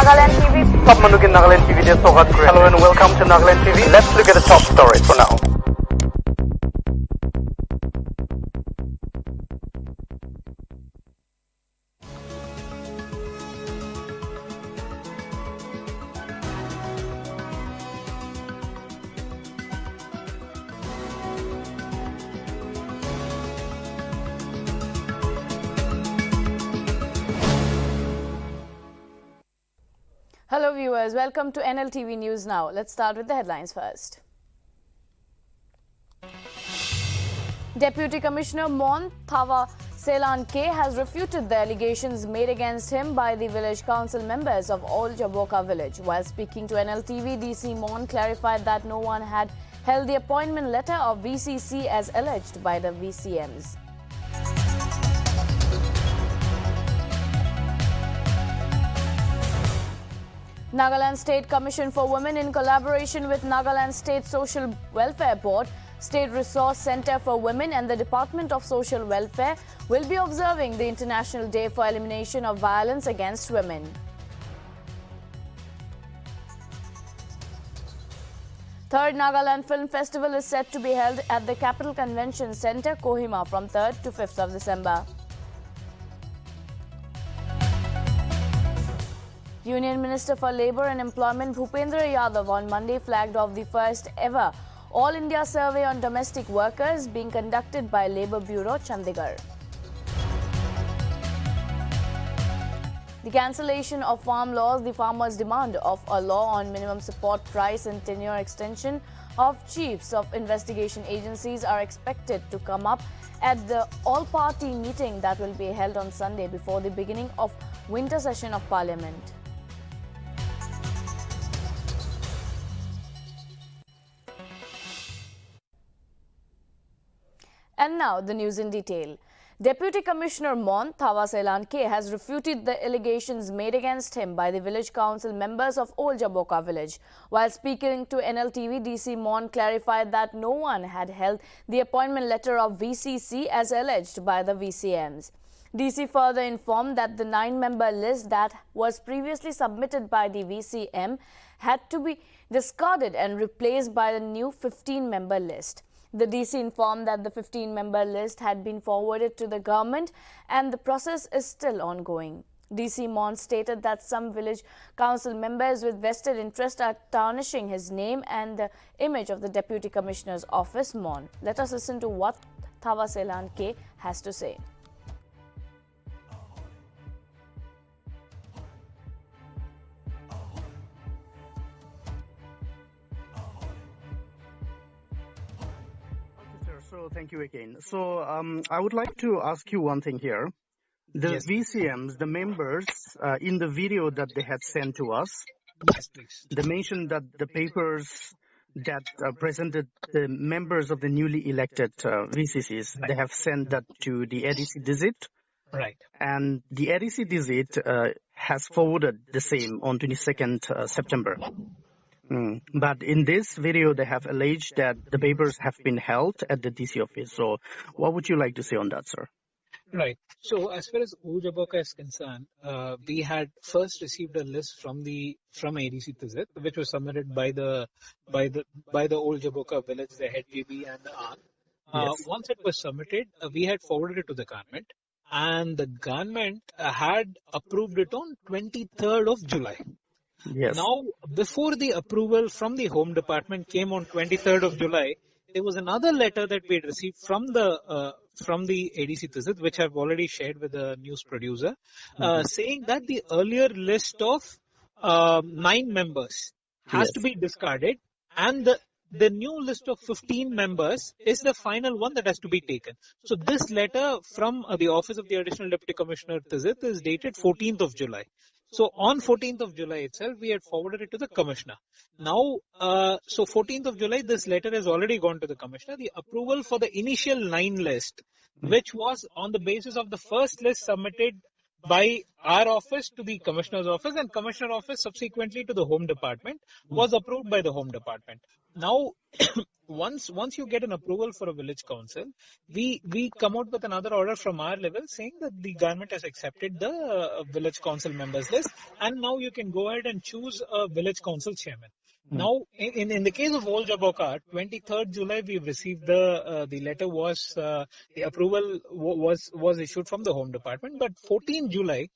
Nagaland TV. Top Manugin Nagaland TV de Sogat Kure. Hello and welcome to Nagaland TV. Let's look at the top stories for now. Hello viewers, welcome to Nltv News Now. Let's start with the headlines first. Deputy Commissioner Mon has refuted the allegations made against him by the village council members of Old Jaboka village. While speaking to Nltv, DC Mon clarified that no one had held the appointment letter of VCC as alleged by the VCMs. Nagaland State Commission for Women, in collaboration with Nagaland State Social Welfare Board, State Resource Center for Women and the Department of Social Welfare, will be observing the International Day for Elimination of Violence Against Women. Third Nagaland Film Festival is set to be held at the Capital Convention Center, Kohima, from 3rd to 5th of December. Union Minister for Labour and Employment Bhupendra Yadav on Monday flagged off the first ever All India Survey on Domestic Workers being conducted by Labour Bureau, Chandigarh. The cancellation of farm laws, the farmers' demand of a law on minimum support price and tenure extension of chiefs of investigation agencies are expected to come up at the AllParty Meeting that will be held on Sunday before the beginning of winter session of Parliament. And now the news in detail. Deputy Commissioner Mon has refuted the allegations made against him by the village council members of Old Jaboka village. While speaking to NLTV, DC Mon clarified that no one had held the appointment letter of VCC as alleged by the VCMs. DC further informed that the 9-member list that was previously submitted by the VCM had to be discarded and replaced by the new 15-member list. The DC informed that the 15-member list had been forwarded to the government and the process is still ongoing. DC Mon stated that some village council members with vested interest are tarnishing his name and the image of the Deputy Commissioner's office, Mon. Let us listen to what Thavaselan K has to say. So thank you again. So I would like to ask you one thing here. The Yes. VCMs, the members, in the video that they had sent to us, Yes, please. they mentioned that the papers that presented the members of the newly elected VCCs, they have sent that to the ADC Digit, Right. and the ADC Digit has forwarded the same on 22nd September. But in this video, they have alleged that the papers have been held at the DC office. So what would you like to say on that, sir? Right. So as far as Old Jaboka is concerned, we had first received a list from ADC Tizit, which was submitted by the Old Jaboka village, the head GB and the ARC. Yes. Once it was submitted, we had forwarded it to the government, and the government had approved it on 23rd of July. Yes. Now, before the approval from the Home Department came on 23rd of July, there was another letter that we had received from the ADC Tizit, which I've already shared with the news producer, saying that the earlier list of 9 members has to be discarded, and the new list of 15 members is the final one that has to be taken. So this letter from the Office of the Additional Deputy Commissioner Tizit is dated 14th of July. So on 14th of July itself, we had forwarded it to the Commissioner. Now, so 14th of July, this letter has already gone to the Commissioner. The approval for the initial 9 list, which was on the basis of the first list submitted by our office to the Commissioner's office, and Commissioner office subsequently to the Home Department, was approved by the Home Department. Now, once you get an approval for a village council, we come out with another order from our level saying that the government has accepted the village council members list, and now you can go ahead and choose a village council chairman. Now, in the case of Old Jaboka, 23rd July, we've received the letter was, the approval was issued from the Home Department, but 14th July,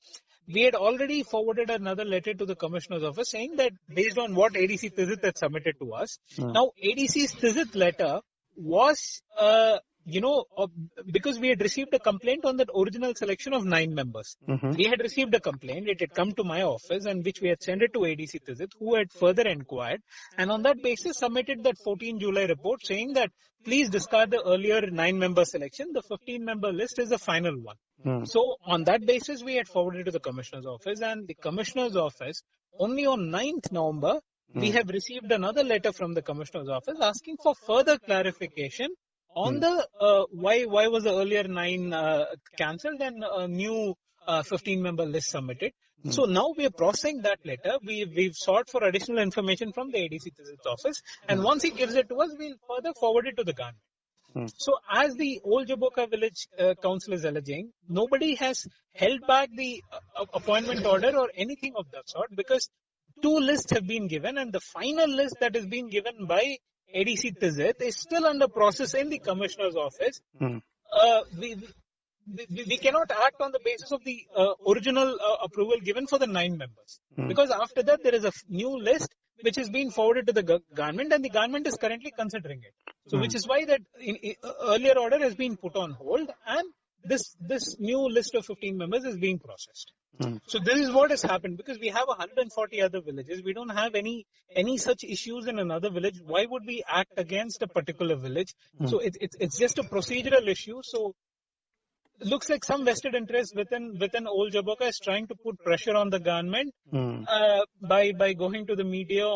we had already forwarded another letter to the Commissioner's office saying that based on what ADC Tizit had submitted to us. Now, ADC's Tizit letter was, because we had received a complaint on that original selection of 9 members. We had received a complaint, it had come to my office, and which we had sent it to ADC Tizit, who had further inquired, and on that basis submitted that 14 July report saying that please discard the earlier 9-member selection, the 15-member list is the final one. So on that basis, we had forwarded to the Commissioner's office, and the Commissioner's office, only on 9th November, we have received another letter from the Commissioner's office asking for further clarification on the why was the earlier 9 cancelled and a new 15-member list submitted. So now we are processing that letter. We've sought for additional information from the ADC office, and once he gives it to us, we'll further forward it to the government. So as the Old Jaboka Village Council is alleging, nobody has held back the appointment order or anything of that sort, because 2 lists have been given, and the final list that is being given by ADC Tizit is still under process in the Commissioner's office. We cannot act on the basis of the original approval given for the 9 members. Because after that, there is a new list which is being forwarded to the government, and the government is currently considering it. So which is why that earlier order has been put on hold, and this new list of 15 members is being processed. So this is what has happened, because we have 140 other villages. We don't have any such issues in another village. Why would we act against a particular village? So it's just a procedural issue. So it looks like some vested interest within Old Jaboka is trying to put pressure on the government by going to the media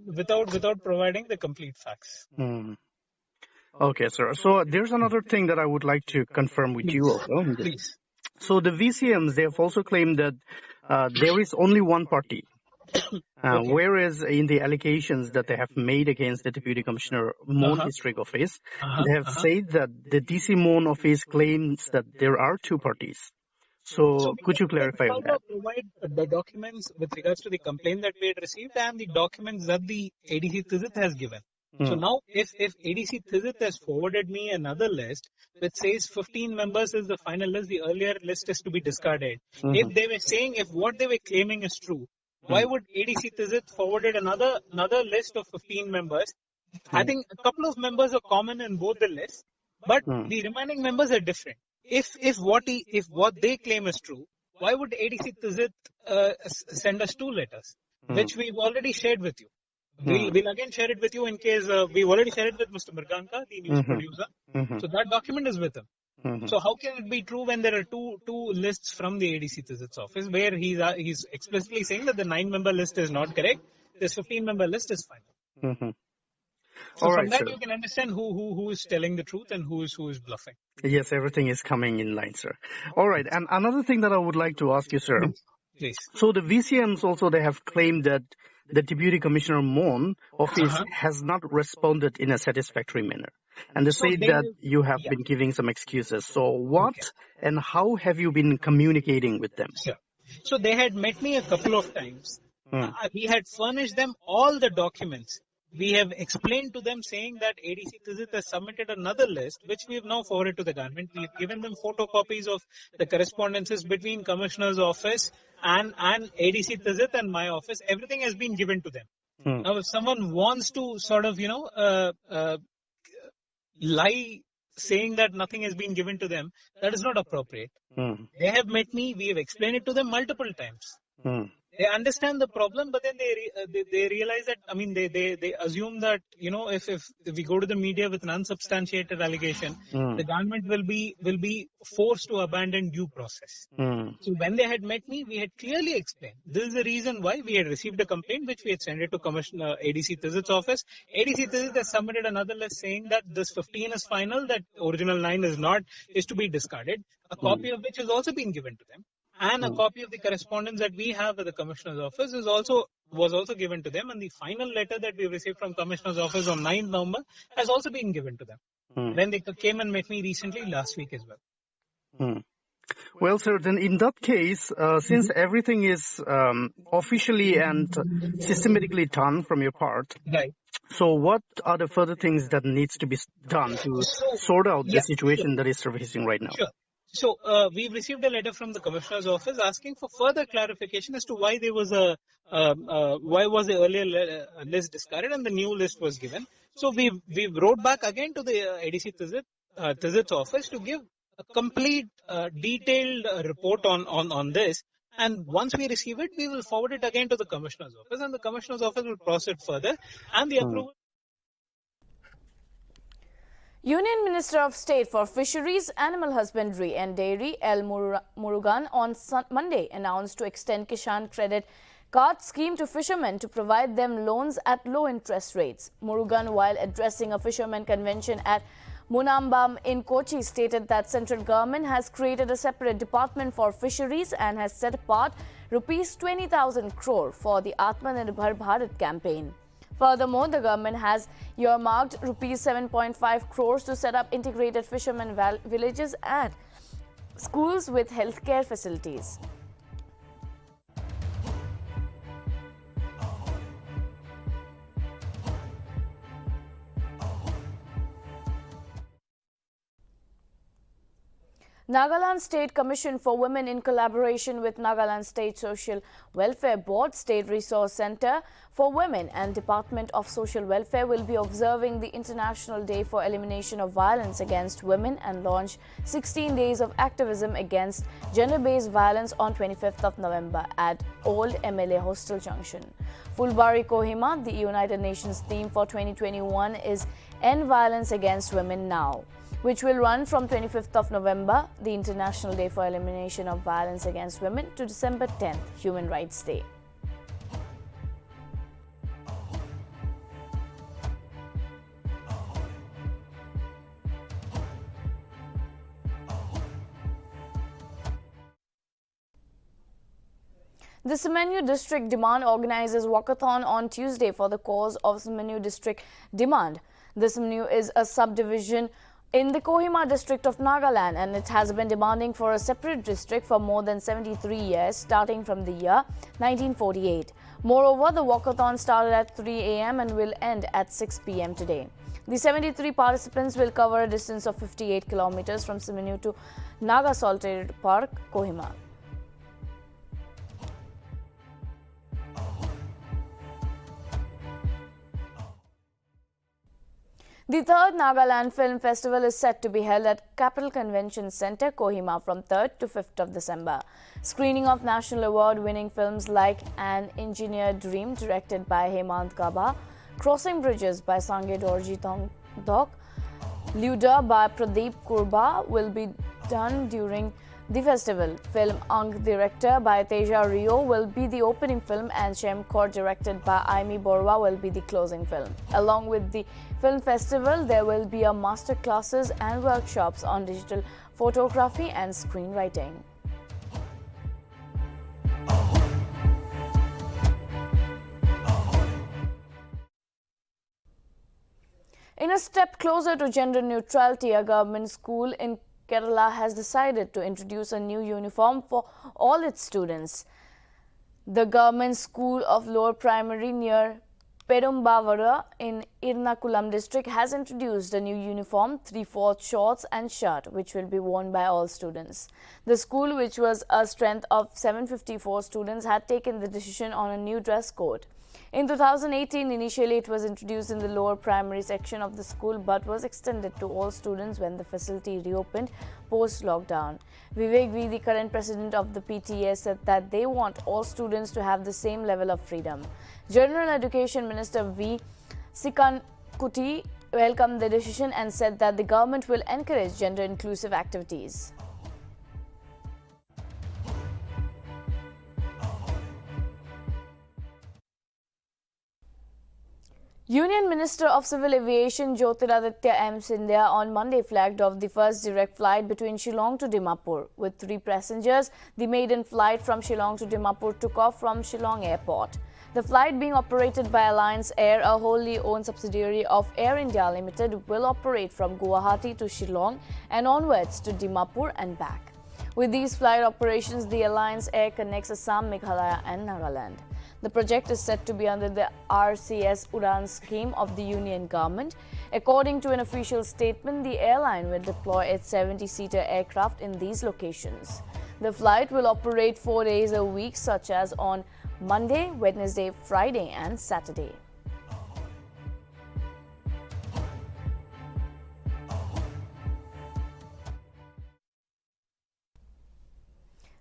without providing the complete facts. Okay, sir. So there's another thing that I would like to confirm with you also. Please. So the VCMs, they have also claimed that there is only one party, whereas in the allegations that they have made against the Deputy Commissioner Mon District Office, they have said that the DC Mon Office claims that there are 2 parties. So could you clarify on that? Provide the documents with regards to the complaint that we had received and the documents that the ADC Tizit has given. So now, if ADC Tizit has forwarded me another list that says 15 members is the final list, the earlier list is to be discarded. If they were saying, if what they were claiming is true, why would ADC Tizit forwarded another list of 15 members? I think a couple of members are common in both the lists, but the remaining members are different. If what they claim is true, why would ADC Tizit send us 2 letters, which we've already shared with you? We'll again share it with you in case we've already shared it with Mr. Mirganka, the news producer. So that document is with him. So how can it be true when there are two lists from the ADC Tizit's office where he's explicitly saying that the 9-member list is not correct, this 15-member list is final. So from that, you can understand who is telling the truth and who is bluffing. Yes, everything is coming in line, sir. All right, and another thing that I would like to ask you, sir. Please. So the VCMs also, they have claimed that the Deputy Commissioner Mon office has not responded in a satisfactory manner. And they say that you have been giving some excuses. So what and how have you been communicating with them? Sure. So they had met me a couple of times. We had furnished them all the documents. We have explained to them saying that ADC Tizit has submitted another list, which we have now forwarded to the government. We have given them photocopies of the correspondences between Commissioner's office and ADC Tizit and my office. Everything has been given to them. Now, if someone wants to sort of, lie saying that nothing has been given to them, that is not appropriate. They have met me. We have explained it to them multiple times. They understand the problem, but then they realize that, I mean, they assume that, if we go to the media with an unsubstantiated allegation, the government will be forced to abandon due process. So when they had met me, we had clearly explained. This is the reason why we had received a complaint, which we had sent it to Commissioner ADC Tizit's office. ADC Tizit has submitted another list saying that this 15 is final, that original 9 is to be discarded, a copy of which has also been given to them. and a copy of the correspondence that we have with the Commissioner's office was also given to them, and the final letter that we received from Commissioner's office on 9th November has also been given to them. Then they came and met me recently last week as well. Well, sir, then in that case, since everything is officially and systematically done from your part, Right. so what are the further things that needs to be done to sort out the situation that is surfacing right now? Sure. So we've received a letter from the Commissioner's office asking for further clarification as to why there was why was the earlier list discarded and the new list was given. So we wrote back again to the ADC Tizit's office to give a complete detailed report on this. And once we receive it, we will forward it again to the Commissioner's office, and the Commissioner's office will process it further, and the approval. Union Minister of State for Fisheries, Animal Husbandry and Dairy, L. Murugan, on Monday announced to extend Kishan Credit Card scheme to fishermen to provide them loans at low interest rates. Murugan, while addressing a fishermen convention at Munambam in Kochi, stated that central government has created a separate department for fisheries and has set apart rupees 20,000 crore for the Atmanirbhar Bharat campaign. Furthermore, the government has earmarked rupees 7.5 crores to set up integrated fishermen villages and schools with healthcare facilities. Nagaland State Commission for Women, in collaboration with Nagaland State Social Welfare Board, State Resource Center for Women and Department of Social Welfare will be observing the International Day for Elimination of Violence Against Women and launch 16 days of activism against gender-based violence on 25th of November at Old MLA Hostel Junction. Fulbari Kohima, the United Nations theme for 2021 is End Violence Against Women Now, which will run from 25th of November, the International Day for Elimination of Violence Against Women, to December 10th, Human Rights Day. The Semenyu District Demand organizes Walkathon on Tuesday for the cause of Semenyu District Demand. The Semenyu is a subdivision in the Kohima district of Nagaland, and it has been demanding for a separate district for more than 73 years, starting from the year 1948. Moreover, the walkathon started at 3 a.m. and will end at 6 p.m. today. The 73 participants will cover a distance of 58 kilometers from Semenyu to Naga Salted Park, Kohima. The third Nagaland Film Festival is set to be held at Capital Convention Centre, Kohima from 3rd to 5th of December. Screening of national award-winning films like An Engineered Dream, directed by Hemant Gabha, Crossing Bridges by Sange Dorji Tongdok, Luda by Pradeep Kurba will be done during the festival. Film Ang, director by Teja Rio, will be the opening film, and Shemkor, directed by Aimi Borwa, will be the closing film. Along with the film festival, there will be a master classes and workshops on digital photography and screenwriting. In a step closer to gender neutrality, a government school in Kerala has decided to introduce a new uniform for all its students. The government school of lower primary near Perumbavara in Ernakulam district has introduced a new uniform, 3/4 shorts and shirt, which will be worn by all students. The school, which was a strength of 754 students, had taken the decision on a new dress code. In 2018, initially it was introduced in the lower primary section of the school, but was extended to all students when the facility reopened post-lockdown. Vivek V, the current president of the PTA, said that they want all students to have the same level of freedom. General Education Minister V. Sikankuti welcomed the decision and said that the government will encourage gender-inclusive activities. Union Minister of Civil Aviation Jyotiraditya M. Scindia on Monday flagged off the first direct flight between Shillong to Dimapur. With 3 passengers, the maiden flight from Shillong to Dimapur took off from Shillong Airport. The flight, being operated by Alliance Air, a wholly owned subsidiary of Air India Limited, will operate from Guwahati to Shillong and onwards to Dimapur and back. With these flight operations, the Alliance Air connects Assam, Meghalaya and Nagaland. The project is said to be under the RCS Udan scheme of the Union government. According to an official statement, the airline will deploy its 70-seater aircraft in these locations. The flight will operate 4 days a week, such as on Monday, Wednesday, Friday and Saturday.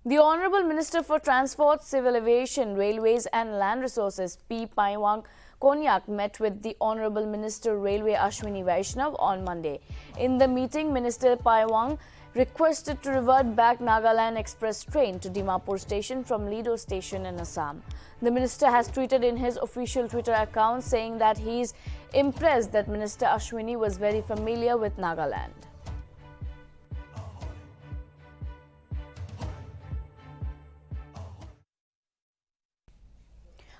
The Honourable Minister for Transport, Civil Aviation, Railways and Land Resources, P. Paiwang Konyak, met with the Honourable Minister Railway Ashwini Vaishnav on Monday. In the meeting, Minister Paiwang requested to revert back Nagaland Express train to Dimapur station from Lido station in Assam. The minister has tweeted in his official Twitter account saying that he is impressed that Minister Ashwini was very familiar with Nagaland.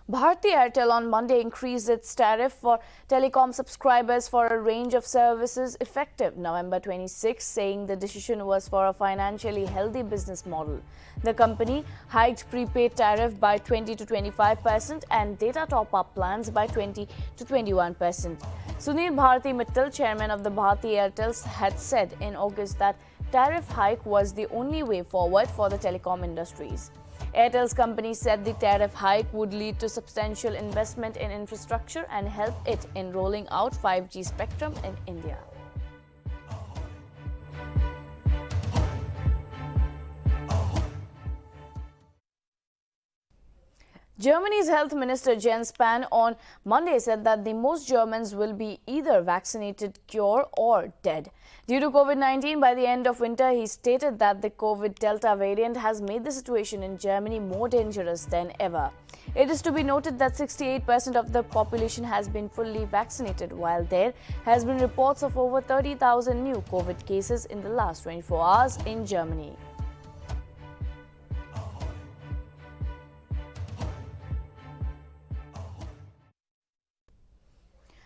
Bharti Airtel on Monday increased its tariff for telecom subscribers for a range of services effective November 26, saying the decision was for a financially healthy business model. The company hiked prepaid tariff by 20 to 25% and data top-up plans by 20 to 21%. Sunil Bharti Mittal, chairman of the Bharti Airtel, had said in August that tariff hike was the only way forward for the telecom industries. Airtel's company said the tariff hike would lead to substantial investment in infrastructure and help it in rolling out 5G spectrum in India. Germany's Health Minister Jens Spahn on Monday said that the most Germans will be either vaccinated, cured or dead. Due to COVID-19, by the end of winter, he stated that the COVID Delta variant has made the situation in Germany more dangerous than ever. It is to be noted that 68% of the population has been fully vaccinated, while there has been reports of over 30,000 new COVID cases in the last 24 hours in Germany.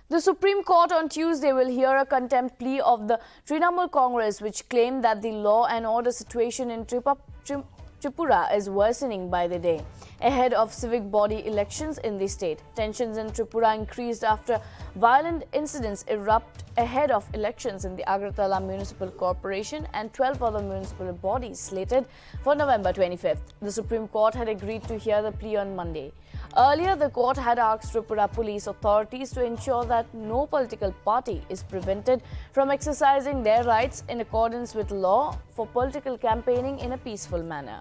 The Supreme Court on Tuesday will hear a contempt plea of the Trinamool Congress, which claimed that the law and order situation in Tripura is worsening by the day. Ahead of civic body elections in the state, tensions in Tripura increased after violent incidents erupt ahead of elections in the Agartala Municipal Corporation and 12 other municipal bodies slated for November 25th. The Supreme Court had agreed to hear the plea on Monday. Earlier, the court had asked Tripura police authorities to ensure that no political party is prevented from exercising their rights in accordance with law for political campaigning in a peaceful manner.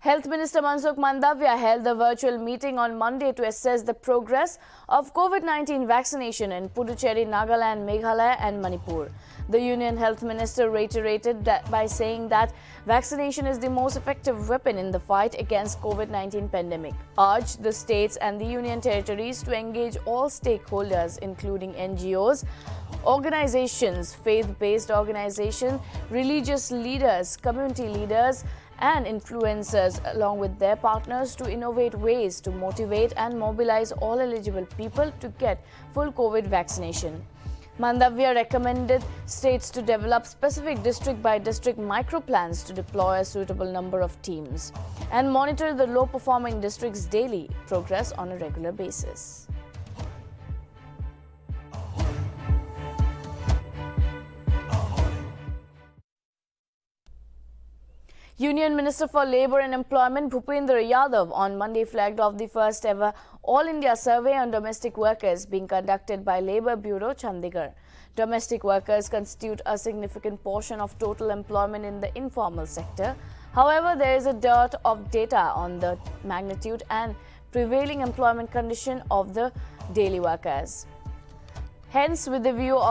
Health Minister Mansukh Mandavya held a virtual meeting on Monday to assess the progress of COVID-19 vaccination in Puducherry, Nagaland, Meghalaya and Manipur. The Union Health Minister reiterated that by saying that vaccination is the most effective weapon in the fight against COVID-19 pandemic, urged the states and the Union territories to engage all stakeholders including NGOs, organizations, faith-based organizations, religious leaders, community leaders, and influencers along with their partners to innovate ways to motivate and mobilize all eligible people to get full COVID vaccination. Mandavya recommended states to develop specific district-by-district micro-plans to deploy a suitable number of teams and monitor the low-performing districts' daily progress on a regular basis. Union Minister for Labour and Employment Bhupendra Yadav on Monday flagged off the first ever All India survey on domestic workers being conducted by Labour Bureau Chandigarh. Domestic workers constitute a significant portion of total employment in the informal sector. However, there is a dearth of data on the magnitude and prevailing employment condition of the daily workers. Hence, with the view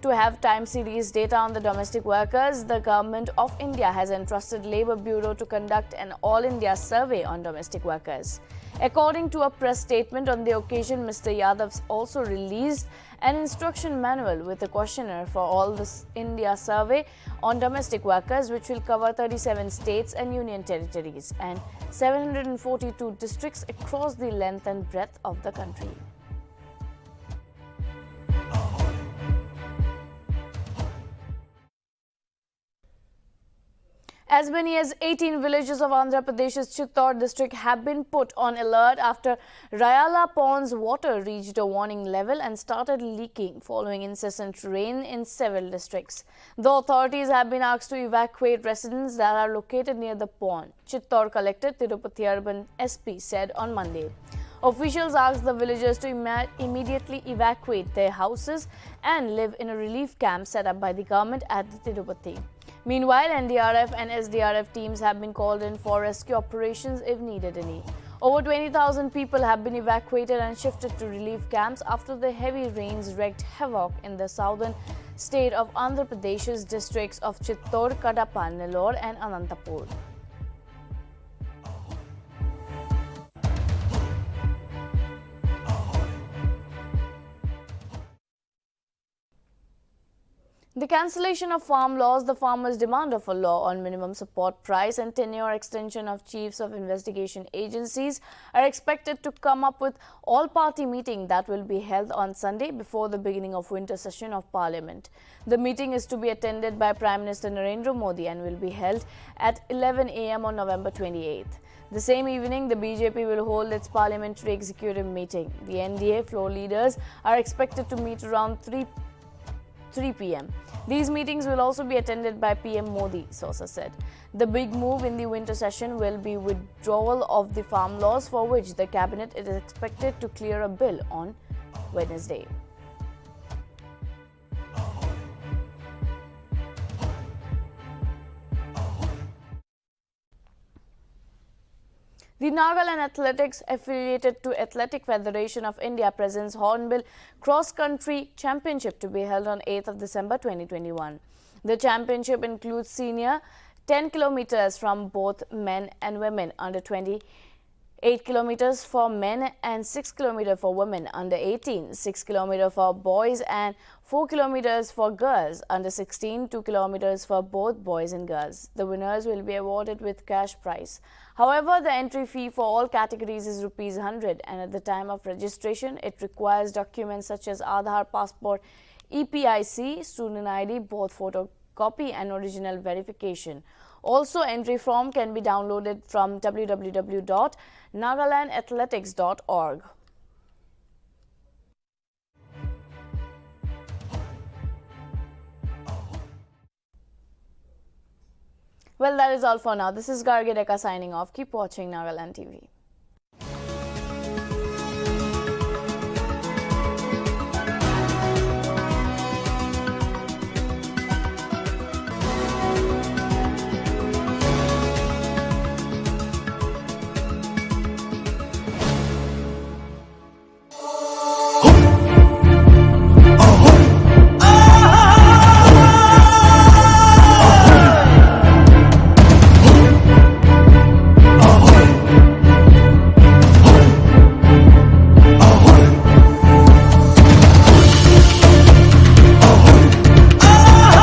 to have time series data on the domestic workers, the Government of India has entrusted Labour Bureau to conduct an all-India survey on domestic workers. According to a press statement on the occasion, Mr. Yadav also released an instruction manual with a questionnaire for all the India survey on domestic workers, which will cover 37 states and union territories and 742 districts across the length and breadth of the country. As many as 18 villages of Andhra Pradesh's Chittor district have been put on alert after Rayala Pond's water reached a warning level and started leaking following incessant rain in several districts. The authorities have been asked to evacuate residents that are located near the pond, Chittor Collector Tirupati Urban SP said on Monday. Officials asked the villagers to immediately evacuate their houses and live in a relief camp set up by the government at the Tirupati. Meanwhile, NDRF and SDRF teams have been called in for rescue operations if needed any. Over 20,000 people have been evacuated and shifted to relief camps after the heavy rains wreaked havoc in the southern state of Andhra Pradesh's districts of Chittor, Kadapa, Nellore and Anantapur. The cancellation of farm laws, the farmers' demand of a law on minimum support price and tenure extension of chiefs of investigation agencies are expected to come up with all-party meeting that will be held on Sunday before the beginning of winter session of Parliament. The meeting is to be attended by Prime Minister Narendra Modi and will be held at 11 a.m. on November 28th. The same evening, the BJP will hold its parliamentary executive meeting. The NDA floor leaders are expected to meet around 3 p.m. These meetings will also be attended by PM Modi, sources said. The big move in the winter session will be withdrawal of the farm laws, for which the cabinet is expected to clear a bill on Wednesday. The Nagaland Athletics, affiliated to Athletic Federation of India, presents Hornbill Cross Country Championship to be held on 8th of December 2021. The championship includes senior 10 kilometers from both men and women under 20, 8 kilometers for men and 6 kilometers for women under 18, 6 kilometers for boys and 4 kilometers for girls under 16, 2 kilometers for both boys and girls. The winners will be awarded with cash prize. However, the entry fee for all categories is ₹100 and at the time of registration, it requires documents such as Aadhaar, passport, EPIC, student ID, both photocopy and original verification. Also, entry form can be downloaded from www.nagalandathletics.org. Well, that is all for now. This is Gargi Deka signing off. Keep watching Nagaland TV.